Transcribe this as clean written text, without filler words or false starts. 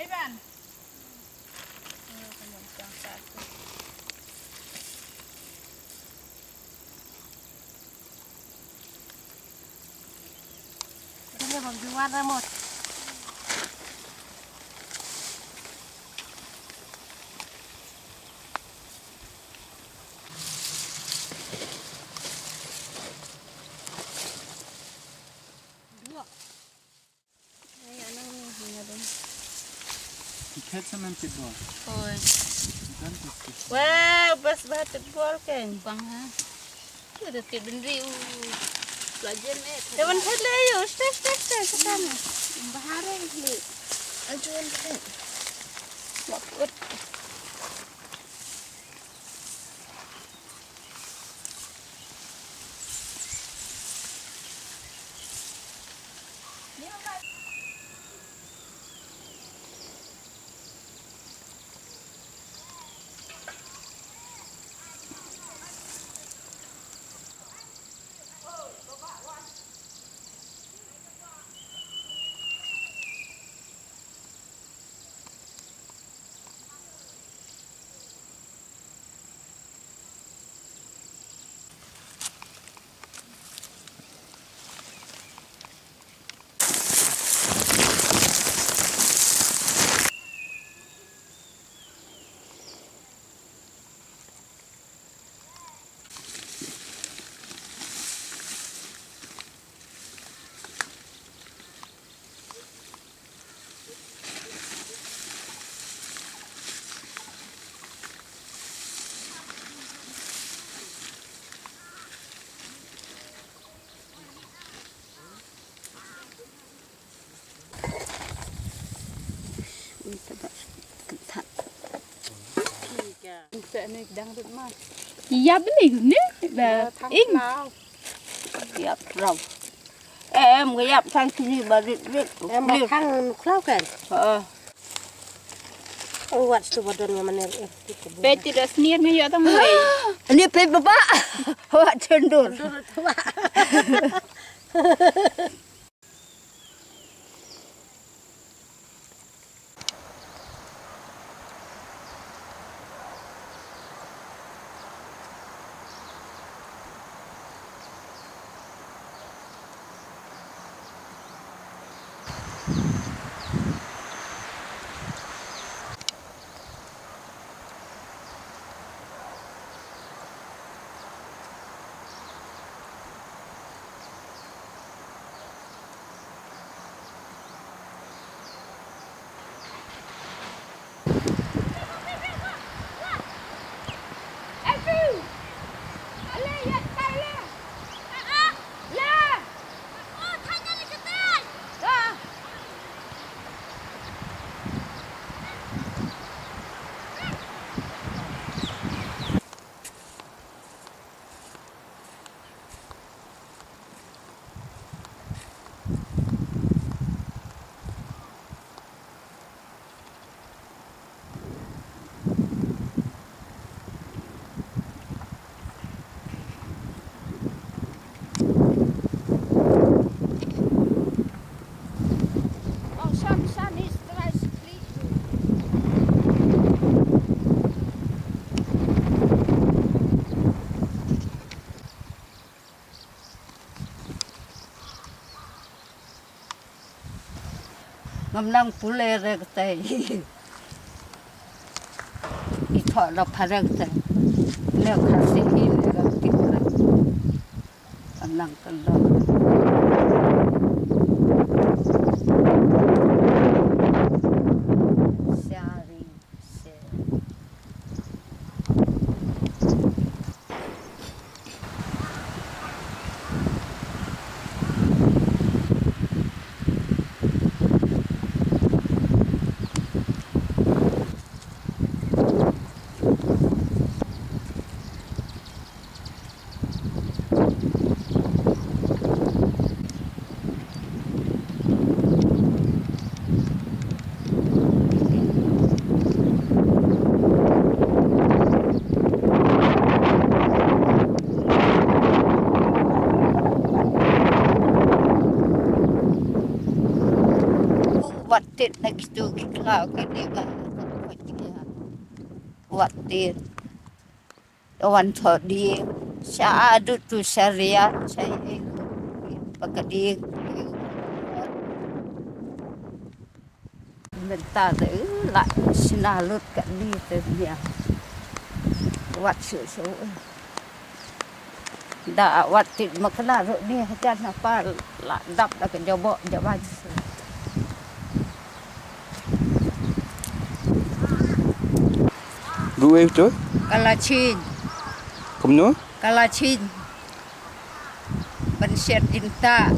Ivan. Ini bagaimana mod? Ketchup tibor. Oi. Wah, bas batet bol kan? Bang ha. Udah tiap benda pelajar ni. Dewan khele yo, stres sekarang. Bahare ni. Ajuan kan? Wakut. Kita ni dangdut mas. Iya benih ni. Dah ing. Siap rau. Em cái dập sang sini barit rit. Em makan klau kan? Oh, wat tu badan yang mana? Pe tidak senior ni ya tamu. Ini pe bapak. Wat cendur. Ngâm pule rekte. Itu ada parekte. Lek kasih ini rekte. Anang kendang. Sehari. watit na kitu kiklaw kini ba watit wan thodi syaadu tu syariat saya pagadi bentar la sinalut kat ni ternya wat su da watit makna ro ni hajan apa la dap da ke jobok jabaj Rue itu? kalachin Kamu? kalachin pensiat cinta